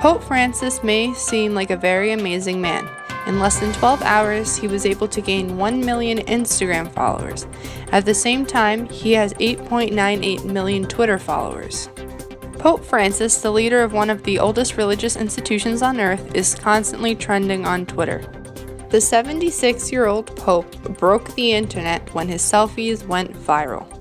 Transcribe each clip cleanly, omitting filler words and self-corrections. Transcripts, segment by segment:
Pope Francis may seem like a very amazing man. In less than 12 hours, he was able to gain 1 million Instagram followers. At the same time, he has 8.98 million Twitter followers. Pope Francis, the leader of one of the oldest religious institutions on earth, is constantly trending on Twitter. The 76-year-old Pope broke the internet when his selfies went viral.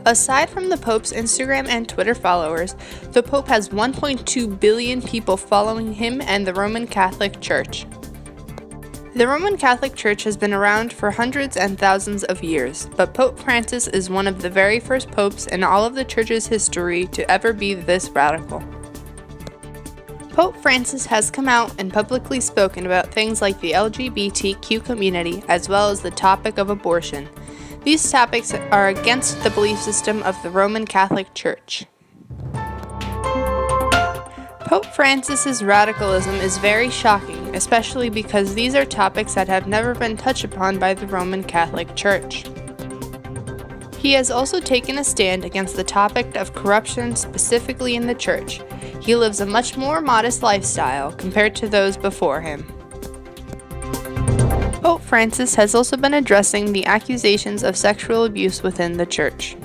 Aside from the Pope's Instagram and Twitter followers, the Pope has 1.2 billion people following him and the Roman Catholic Church. The Roman Catholic Church has been around for hundreds and thousands of years, but Pope Francis is one of the very first popes in all of the Church's history to ever be this radical. Pope Francis has come out and publicly spoken about things like the LGBTQ community as well as the topic of abortion. These topics are against the belief system of the Roman Catholic Church. Pope Francis's radicalism is very shocking, especially because these are topics that have never been touched upon by the Roman Catholic Church. He has also taken a stand against the topic of corruption, specifically in the church. He lives a much more modest lifestyle compared to those before him. Pope Francis has also been addressing the accusations of sexual abuse within the church.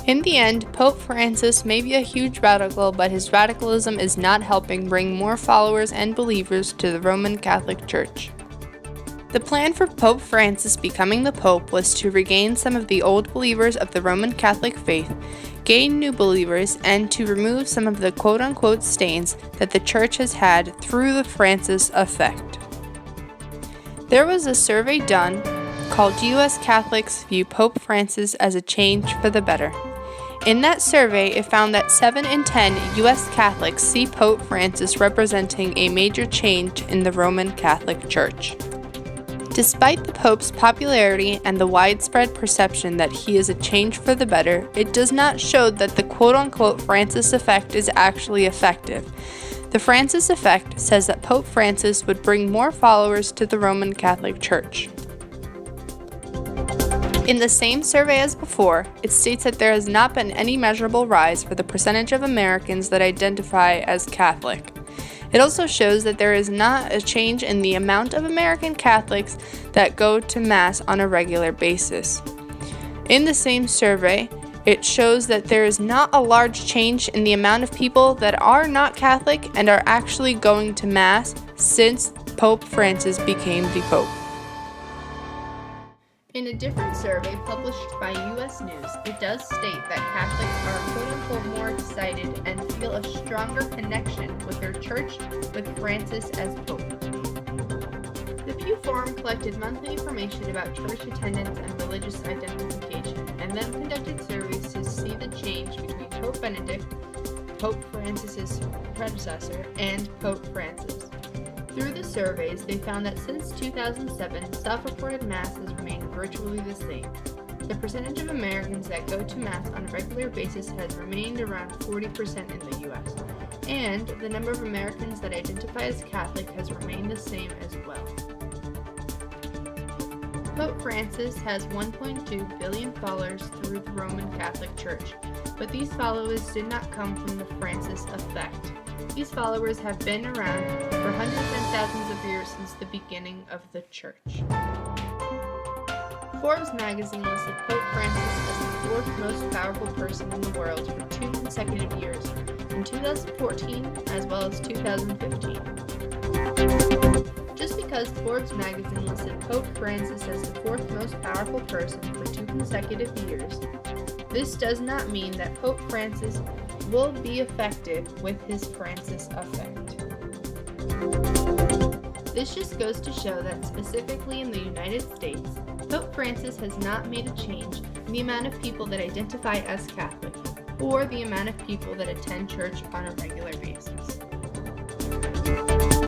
In the end, Pope Francis may be a huge radical, but his radicalism is not helping bring more followers and believers to the Roman Catholic Church. The plan for Pope Francis becoming the Pope was to regain some of the old believers of the Roman Catholic faith, gain new believers, and to remove some of the quote-unquote stains that the Church has had through the Francis effect. There was a survey done called U.S. Catholics View Pope Francis as a Change for the Better. In that survey, it found that 7 in 10 U.S. Catholics see Pope Francis representing a major change in the Roman Catholic Church. Despite the Pope's popularity and the widespread perception that he is a change for the better, it does not show that the quote-unquote Francis effect is actually effective. The Francis effect says that Pope Francis would bring more followers to the Roman Catholic Church. In the same survey as before, it states that there has not been any measurable rise for the percentage of Americans that identify as Catholic. It also shows that there is not a change in the amount of American Catholics that go to Mass on a regular basis. In the same survey, it shows that there is not a large change in the amount of people that are not Catholic and are actually going to Mass since Pope Francis became the Pope. In a different survey published by U.S. News, it does state that Catholics are quote-unquote more excited and feel a stronger connection with their church with Francis as Pope. The Pew Forum collected monthly information about church attendance and religious identification, and then conducted surveys to see the change between Pope Benedict, Pope Francis's predecessor, and Pope Francis. Through the surveys, they found that since 2007, self-reported Mass has remained virtually the same. The percentage of Americans that go to Mass on a regular basis has remained around 40% in the U.S., and the number of Americans that identify as Catholic has remained the same as well. Pope Francis has 1.2 billion followers through the Roman Catholic Church, but these followers did not come from the Francis effect. These followers have been around for hundreds and thousands of years since the beginning of the Church. Forbes magazine listed Pope Francis as the 4th most powerful person in the world for 2 consecutive years, in 2014 as well as 2015. Just because Forbes magazine listed Pope Francis as the 4th most powerful person for 2 consecutive years, this does not mean that Pope Francis will be effective with his Francis effect. This just goes to show that specifically in the United States, Pope Francis has not made a change in the amount of people that identify as Catholic, or the amount of people that attend church on a regular basis.